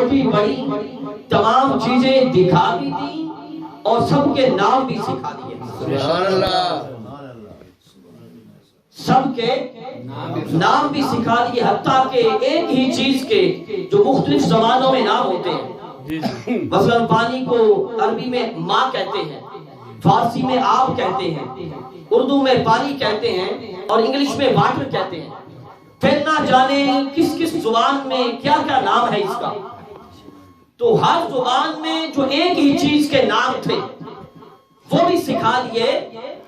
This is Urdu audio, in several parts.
چھوٹی بڑی تمام چیزیں دکھا بھی دی اور سب کے نام بھی سکھا دیے. سبحان اللہ. سب کے نام بھی سکھا دیے، حتیٰ کہ ایک ہی چیز کے جو مختلف زبانوں میں نام ہوتے ہیں. مثلا پانی کو عربی میں ماں کہتے ہیں، فارسی میں آب کہتے ہیں، اردو میں پانی کہتے ہیں اور انگلش میں واٹر کہتے ہیں. پھر نہ جانے کس کس زبان میں کیا کیا نام ہے اس کا. تو ہر زبان میں جو ایک ہی چیز کے نام تھے وہ بھی سکھا دیے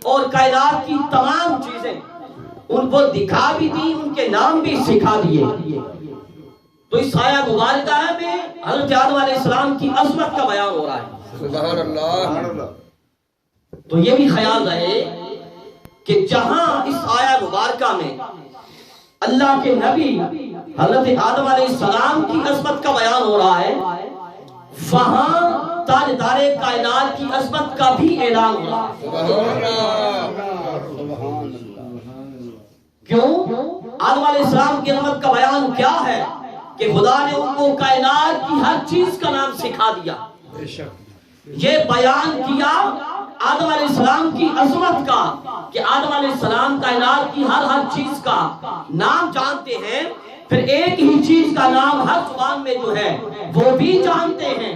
اور کائنات کی تمام چیزیں ان کو دکھا بھی دی، ان کے نام بھی سکھا دیے. تو اس آیہ مبارکہ میں حضرت آدم علیہ السلام کی عظمت کا بیان ہو رہا ہے. سبحان اللہ. تو یہ بھی خیال رہے کہ جہاں اس آیہ مبارکہ میں اللہ کے نبی حضرت آدم علیہ السلام کی عظمت کا بیان ہو رہا ہے، وہاں تاجدار کائنات کی عظمت کا بھی اعلان ہو رہا ہے. سبحان اللہ. کیوں؟ آدم علیہ السلام کی عظمت کا بیان کیا ہے کہ خدا نے ان کو کائنات کی ہر چیز کا نام سکھا دیا. یہ بیان کیا آدم علیہ السلام کی عظمت کا کہ آدم علیہ السلام کائنات کی ہر چیز کا نام جانتے ہیں. پھر ایک ہی چیز کا نام ہر زبان میں جو ہے وہ بھی جانتے ہیں.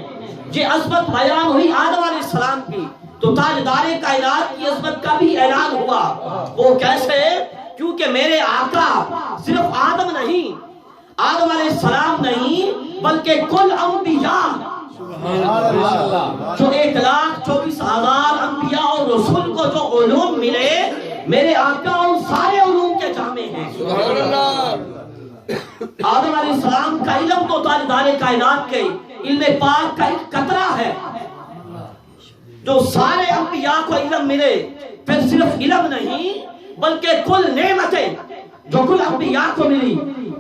یہ عظمت بیان ہوئی آدم علیہ السلام کی، تو تاجدار کائنات کی عظمت کا بھی اعلان ہوا. وہ کیسے؟ کیونکہ میرے آقا صرف آدم نہیں، آدم علیہ السلام نہیں، بلکہ کل انبیاء جو 1,24,000 انبیاء اور رسول کو جو علوم ملے، میرے آقا ان سارے علوم کے جامع ہیں. سبحان اللہ. آدم علیہ السلام کا علم تو تاجدار کائنات کے علم پاک کا ایک قطرہ ہے جو سارے انبیاء کو علم ملے. پھر صرف علم نہیں بلکہ کل نعمتیں جو کل انبیاء کو ملی،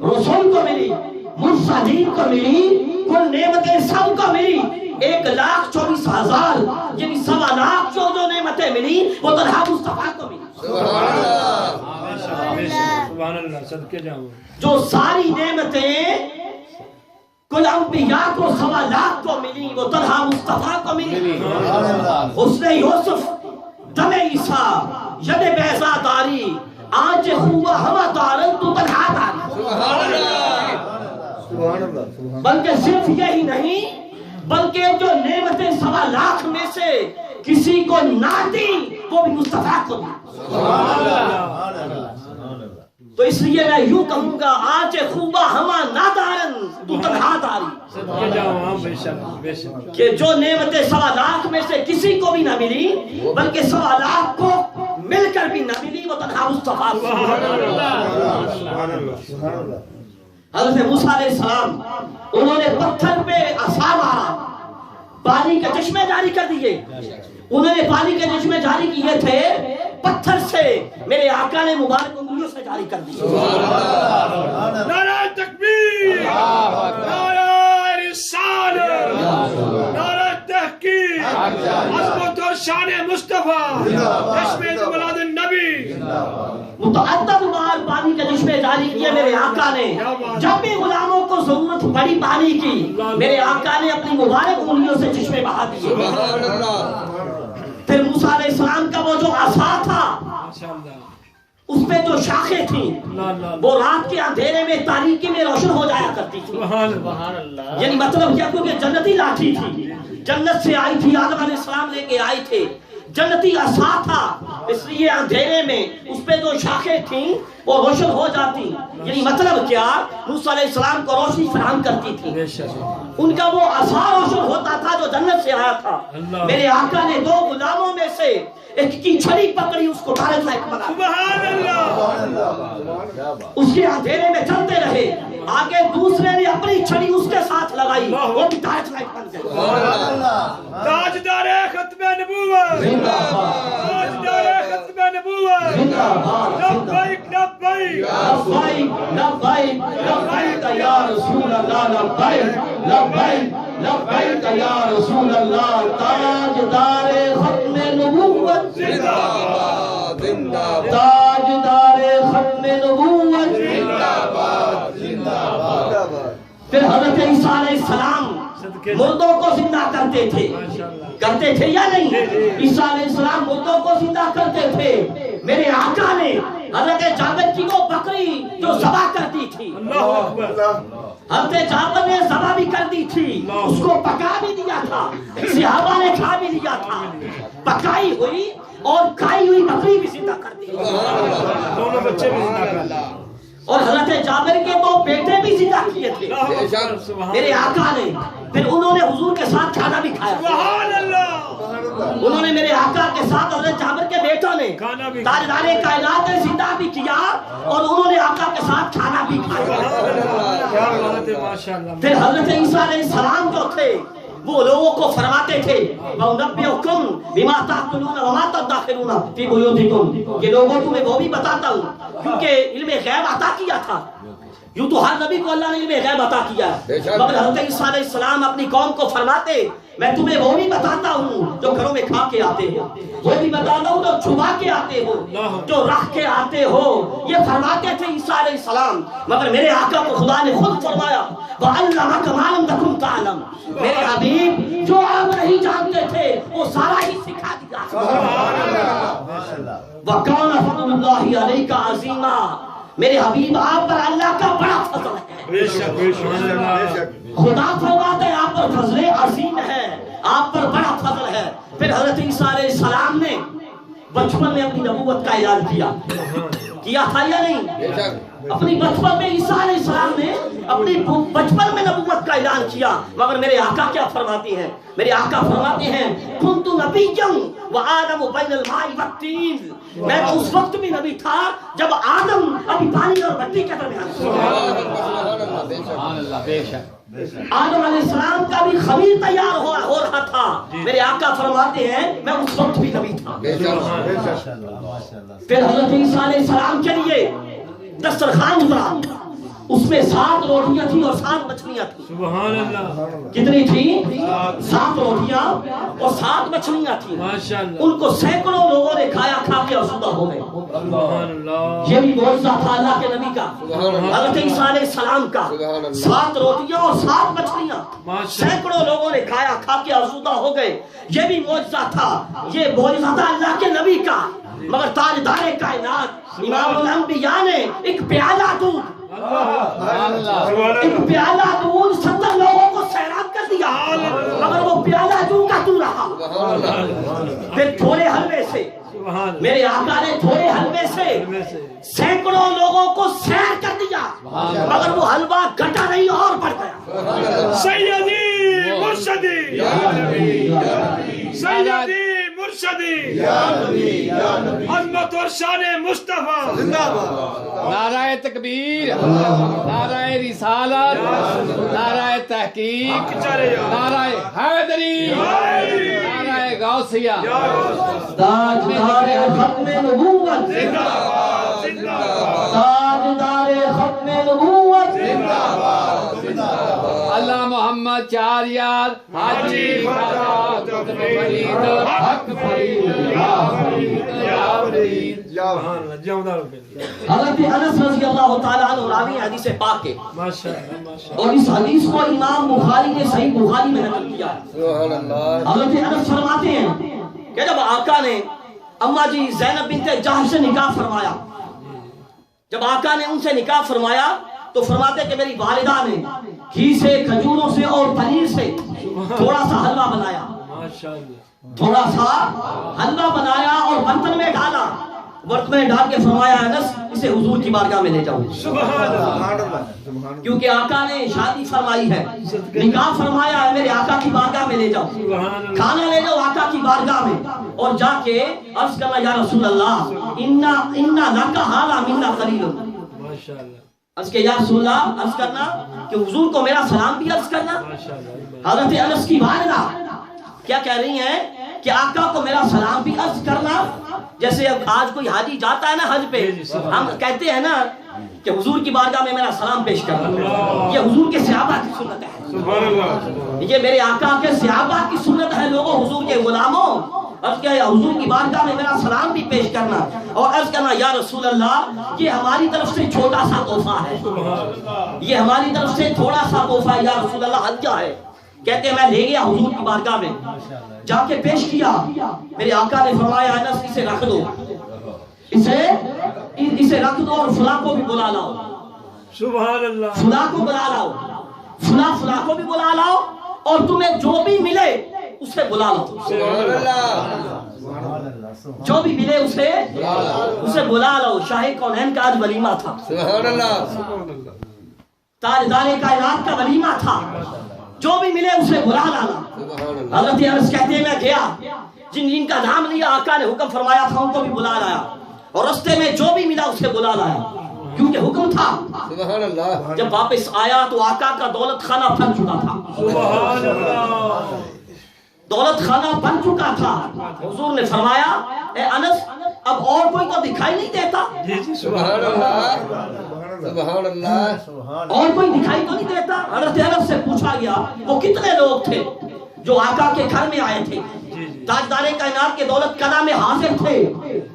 رسول کو ملی، مرسلین کو ملی، کل نعمتیں سب کو ملی. 1,24,000 یعنی 1.25 لاکھ جو نعمتیں ملی وہ طلحہ مصطفیٰ کو ملی. سبحان اللہ. سبحان اللہ. صدقے جاؤں. جو ساری نعمتیں کل انبیاء کو 1.25 لاکھ کو ملی وہ طلحہ مصطفیٰ کو ملی. حسن یوسف، دم عیسیٰ، ید بیضا داری، آنچ خوبہ ہوا دارن تو طلحہ داری. سبحان اللہ. بلکہ صرف یہی نہیں بلکہ جو نعمتیں 1.25 لاکھ میں سے کسی کو نہ دی وہ بھی مصطفیٰ کو دی. تو اس لیے میں یوں کہوں گا آنچ خوبہ ہوا نادارن تو طلحہ داری، صدقے جاؤں. بے شک بے شک. کہ جو نعمتیں 1.25 لاکھ میں سے کسی کو بھی نہ ملی بلکہ 1.25 لاکھ کو مل کر بھی نہ ملی وہ طلحہ مصطفیٰ. حضرت موسیٰ علیہ السلام انہوں نے پتھر پہ عصا مارا، پانی کے چشمے جاری کر دیے. انہوں نے پانی کے چشمے جاری کیے تھے پتھر سے، میرے آقا نے مبارک انگلیوں سے جاری کر دیے. نعرہ تکبیر، نعرہ رسالت، نعرہ تحقیق، عظمت و شان مصطفیٰ، جشن میلاد النبی. متعدد بار پانی کے چشمے جاری کیے میرے آقا نے. جب بھی غلاموں کو ضرورت پڑی پانی کی میرے آقا نے اپنی مبارک انگلیوں سے چشمے بہا دیے. پھر موسیٰ علیہ السلام کا وہ جو عصا تھا اس پہ جو شاخیں تھیں وہ رات کے اندھیرے میں تاریکی میں روشن ہو جایا کرتی تھی. یعنی مطلب کیا، کیونکہ جنتی لاٹھی تھی، جنت سے آئی تھی، آدم علیہ السلام لے کے آئے تھے، جنتی عصا تھا، اس لیے اندھیرے میں اس پہ جو شاخیں تھیں وہ روشن ہو جاتی. یعنی مطلب کیا، موسیٰ علیہ السلام کو روشنی فراہم کرتی تھی. ان کا وہ عصا روشن ہوتا تھا جو جنت سے آیا تھا. میرے آقا نے 2 غلاموں میں سے ایک کی چھڑی پکڑی، اس کو ڈائریکٹ لائٹ بنا. سبحان اللہ. اس کے اندھیرے میں چلتے رہے، آگے دوسرے نے اپنی چھڑی اس کے ساتھ لگائی، وہ بھی ڈائریکٹ لائٹ بن گئی. تاجدار ختم نبوت، تاجدار ختم نبوت. لبیک لبیک لبیک لبیک لبیک یا رسول اللہ، لبیک لبیک لبیک یا رسول اللہ. تاجدار ختم نبوت زندہ باد، زندہ باد. تاجدار ختم نبوت زندہ باد، زندہ باد. پھر حضرت عیسیٰ علیہ السلام مردوں کو زندہ کرتے تھے، کرتے تھے یا نہیں؟ عیسیٰ علیہ السلام مردوں کو زندہ کرتے تھے۔ میرے آقا نے حضرت جابر کی وہ بکری جو ذبح کر دی تھی، حضرت جابر نے ذبح بھی کر دی تھی، اس کو پکا بھی دیا تھا، صحابہ نے کھا بھی لیا تھا، پکائی ہوئی اور کھائی ہوئی بکری بھی زندہ کر دی، دونوں بچے بھی زندہ کر دیا، اور حضرت جابر کے دو بیٹے بھی زندہ کیے تھے میرے آقا نے۔ پھر انہوں نے حضور کے ساتھ کھانا بھی کھایا، سبحان اللہ، انہوں نے میرے آقا کے ساتھ حضرت جابر کے بیٹوں نے تاجدار کائنات نے زندہ بھی کیا اور انہوں نے آقا کے ساتھ کھانا بھی کھایا۔ کیا بات ہے، ماشاءاللہ۔ پھر حضرت عیسیٰ علیہ السلام جو تھے وہ لوگوں کو فرماتے تھے وَأُنَبِّئُكُم بِمَا تَأْكُلُونَ وَمَا تَدَّخِرُونَ فِي بُيُوتِكُم، کہ لوگوں تمہیں وہ بھی بتاتا ہوں کیونکہ علم غیب عطا کیا تھا، یوں تو ہر نبی کو اللہ نے علم غیب عطا کیا ہے، مگر حضرت عیسیٰ علیہ السلام اپنی قوم کو فرماتے میں تمہیں وہ بھی بتاتا ہوں جو گھروں میں کھا کے آتے ہو، وہ بھی بتاتا ہوں جو چھپا کے آتے ہو، جو رکھ کے آتے ہو، یہ فرماتے تھے عیسیٰ علیہ السلام۔ مگر میرے آقا کو خدا نے خود فرمایا وَعَلَّمَكَ مَا لَمْ تَكُنْ تَعْلَمْ، میرے حبیب جو آپ نہیں جانتے تھے وہ سارا ہی سکھا دیا۔ وَكَانَ فَضْلُ اللَّهِ عَلَيْكَ عَظِيمًا، میرے حبیب آپ پر اللہ کا بڑا فضل ہے، بے شک بے شک، خدا فرماتا ہے آپ پر فضل عظیم ہے، آپ پر بڑا فضل ہے۔ پھر حضرت عیسیٰ علیہ السلام نے بچپن میں اپنی نبوت کا اعلان کیا تھا یا نہیں؟ اپنی بچپن میں عیسیٰ علیہ السلام نے اپنی بچپن میں نبوت کا اعلان کیا، مگر میرے آقا کیا فرماتے ہیں؟ میرے آقا فرماتے ہیں كُنْتُ نَبِيًّا وَآدَمُ بَيْنَ الْمَاءِ وَالطِّينِ، میں تو اس وقت بھی نبی تھا جب آدم ابھی پانی اور مٹی کے درمیان تھا، آدم علیہ السلام کا بھی خمیر تیار ہو رہا تھا، میرے آقا فرماتے ہیں میں اس وقت بھی نبی تھا۔ پھر حضرت عیسیٰ علیہ السلام کے لیے دسترخوان اترا، اس میں 7 روٹیاں تھیں اور 7 مچھلیاں تھیں، سبحان اللہ، کتنی تھی؟ 7 روٹیاں اور 7 مچھلیاں تھیں، ماشاءاللہ، ان کو سینکڑوں لوگوں نے کھایا، کھا کے آسودہ ہو گئے۔ سبحان اللہ، یہ بھی معجزہ تھا اللہ کے نبی کا، حضرت عیسیٰ علیہ السلام کا، 7 روٹیاں اور 7 مچھلیاں، سینکڑوں لوگوں نے کھایا، کھا کے آسودہ ہو گئے، یہ بھی معجزہ تھا، یہ معجزہ تھا اللہ کے نبی کا۔ مگر تاجدار کائنات امام الانبیاء نے ایک پیالہ دودھ، ایک پیالہ دودھ 70 لوگوں کو سیراب کر دیا، مگر وہ پیالہ دودھ کا تو رہا۔ پھر تھوڑے حلوے سے میرے آقا نے تھوڑے حلوے سے سینکڑوں لوگوں کو سیر کر دیا، مگر وہ حلوہ گھٹا نہیں اور بڑھ گیا۔ سیدی مرشدی سیدی مرشدی عظمت اور شان مصطفیٰ، نعرہ تکبیر، نعرہ رسالت، نعرہ تحقیق، نعرہ حیدری، نعرہ غوثیہ، تاجدار ختم نبوت، تاجدار ختم نبوت، اللہ محمد 4 یار حاجی فرید حق فرید یا فرید یا فرید۔ حضرت انس رضی اللہ تعالیٰ عنہ راوی حدیث پاک کے، اور اس حدیث کو امام بخاری نے صحیح بخاری میں نقل کیا ہے۔ حضرت انس فرماتے ہیں کہ جب آقا نے اماں جی زینب بنت جحش سے نکاح فرمایا، جب آقا نے ان سے نکاح فرمایا تو فرماتے کہ میری والدہ نے گھی سے، کھجوروں سے اور پنیر سے تھوڑا سا حلوہ بنایا، تھوڑا سا حلوہ بنایا اور برتن میں ڈالا، برتن میں ڈال کے فرمایا انس اسے حضور کی بارگاہ میں لے جاؤ، کیونکہ آقا نے شادی فرمائی ہے، نکاح فرمایا ہے، میرے آقا کی بارگاہ میں لے جاؤ، کھانا لے جاؤ آقا کی بارگاہ میں، اور جا کے عرض کرنا یا رسول اللہ انا لکا حالا منا قلیل، عرض کہ یا رسول اللہ، عرض کرنا کہ حضور کو میرا سلام بھی عرض کرنا۔ حضرت انس کی والدہ کیا کہہ رہی ہیں کہ آقا کو میرا سلام بھی عرض کرنا، جیسے اب آج کوئی حاجی جاتا ہے نا حج پہ، ہم کہتے ہیں نا کہ حضور کی بارگاہ میں میرا سلام پیش کرنا، یہ حضور کے صحابہ کی سنت ہے، یہ میرے آقا کے صحابہ کی سنت ہے، لوگوں حضور کے غلاموں، عرض کیا یا حضور کی بارگاہ میں میرا سلام بھی پیش کرنا، اور عرض کرنا یا رسول اللہ یہ ہماری طرف سے چھوٹا سا تحفہ ہے، یہ ہماری طرف سے تھوڑا سا تحفہ ہے یا رسول اللہ، ہدیہ ہے، کہتے ہیں میں لے گیا حضور کی بارگاہ میں، جا کے پیش کیا، میرے آقا نے فرمایا انس اسے رکھ دو، اسے رکھ دو اور فلاں کو بھی بلا لاؤ، سبحان اللہ، فلاں کو بلا لاؤ، فلاں کو بھی بلا لاؤ، اور تمہیں جو بھی ملے اسے بلا لاؤ، سبحان اللہ، جو بھی ملے اسے بلا لاؤ۔ شاہ کونین کا آج ولیمہ تھا، سبحان اللہ، تاجدار کائنات کا ولیمہ تھا، جو بھی ملے اسے بلا لانا۔ سبحان اللہ، حضرت انس کہتے ہیں میں گیا، جن کا نام لیا آقا نے حکم فرمایا تھا ان کو بھی بلا لایا، اور رستے میں جو بھی ملا اسے بلا لایا، کیونکہ حکم تھا۔ سبحان اللہ، جب واپس آیا تو آقا کا دولت خانہ بن چکا تھا، سبحان اللہ، دولت خانہ بن چکا تھا۔ حضور نے فرمایا اے انس اب اور کوئی تو دکھائی نہیں دیتا، جی جی سبحان اللہ، سبحان اللہ، اور کوئی دکھائی تو نہیں دیتا۔ حضرت انس سے پوچھا گیا وہ کتنے لوگ تھے جو آقا کے گھر میں آئے تھے، تاجدار کائنات کے دولت قلعہ میں حاضر تھے،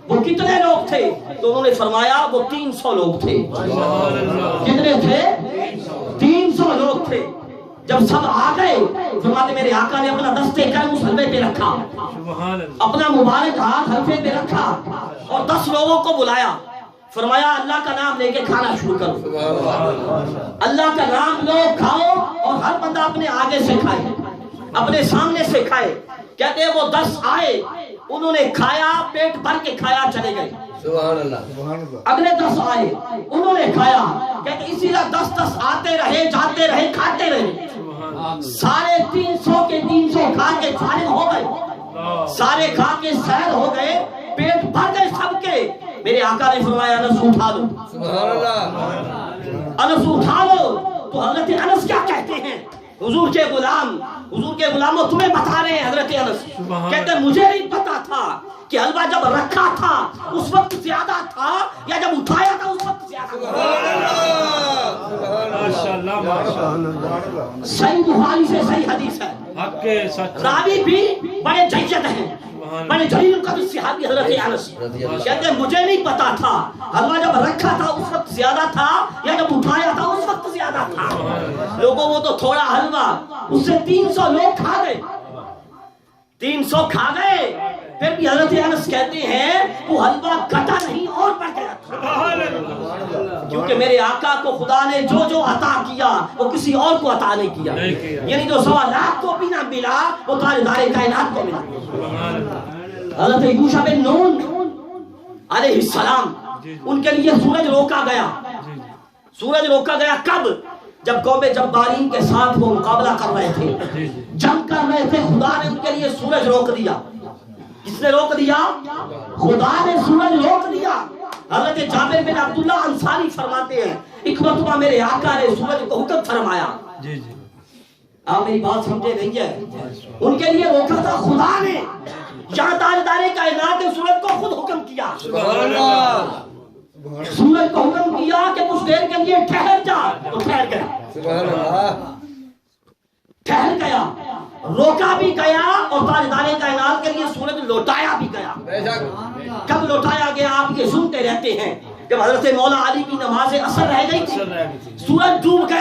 وہ کتنے لوگ تھے؟ تو انہوں نے فرمایا وہ 300 لوگ تھے۔ کتنے تھے؟ 300 لوگ تھے۔ جب سب آ گئے فرماتے میرے آقا نے اپنا دستے قلم اس حلوے پہ رکھا، سبحان اللہ، اپنا مبارک ہاتھ حلوے پہ رکھا اور 10 لوگوں کو بلایا، فرمایا اللہ کا نام لے کے کھانا شروع کرو، سبحان اللہ، اللہ کا نام لو، کھاؤ، اور ہر بندہ اپنے آگے سے کھائے، اپنے سامنے سے کھائے۔ کہتے ہیں وہ 10 آئے، انہوں نے کھایا، پیٹ بھر کے کھایا، چلے گئے۔ سبحان اللہ، اگلے 10 آئے، انہوں نے کھایا، کہتے ہیں اسی طرح 10 آتے رہے، جاتے رہے، کھاتے رہے، سارے 300 کے 300 کھا کے فارغ ہو گئے، سارے کھا کے سیر ہو گئے، پیٹ بھر گئے سب کے۔ میرے آقا نے فرمایا انس اٹھا دو، سبحان اللہ، انس اٹھا لو۔ تو حضرت انس کیا کہتے ہیں؟ حضور کے غلاموں تمہیں بتا رہے ہیں حضرت انس کہتے ہیں مجھے نہیں پتا تھا کہ حلوہ جب رکھا تھا اس وقت زیادہ تھا یا جب اٹھایا تھا اس وقت زیادہ تھا۔ ماشاءاللہ ماشاءاللہ، صحیح بخاری سے صحیح حدیث ہے، حق کے سچ، راوی بھی بڑے جید ہیں، بڑے جلیل القدر صحابی حضرت انس کہتے ہیں مجھے نہیں پتا تھا حلوہ جب رکھا تھا اس وقت زیادہ تھا یا جب اٹھایا تھا اس وقت زیادہ تھا۔ لوگوں وہ تو تھوڑا حلوہ، اس سے 300 لوگ کھا گئے، 300 کھا گئے، پھر بھی حضرت انس کہتے ہیں وہ حلوہ گھٹا نہیں اور بڑھ گیا تھا، کیونکہ میرے آقا کو خدا نے جو جو عطا کیا وہ کسی اور کو عطا نہیں کیا، یعنی جو 1.25 لاکھ کو بھی نہ ملا وہ تاجدار کائنات کو ملا۔ حضرت یوشع بن نون علیہ السلام ان کے لیے سورج روکا گیا، سورج روکا گیا کب؟ جب قوم جبارین کے ساتھ وہ مقابلہ کر رہے تھے، جنگ کر رہے تھے، خدا نے ان کے لیے سورج روک دیا۔ کس نے روک دیا؟ خدا نے سورج روک دیا۔ حضرت جابر بن عبداللہ انصاری فرماتے ہیں ایک مرتبہ میرے آقا نے سورج کو حکم فرمایا، آپ میری بات سمجھے نہیں ہے، ان کے لیے روکا تھا خدا نے، جہاں تاجدار کائنات نے سورج کو خود حکم کیا، سبحان اللہ، سورج کو حکم کیا کہ کچھ دیر کے لیے ٹھہر جا، تو ٹھہر گیا، سبحان اللہ، ٹھہر گیا، روکا بھی گیا، اور تاجدار کائنات کے لیے سورج لوٹایا بھی گیا۔ بے شک، کب لوٹایا گیا آپ یہ سنتے رہتے ہیں، جب حضرت مولا علی کی نماز اثر رہ گئی تھی، سورج ڈوب گیا۔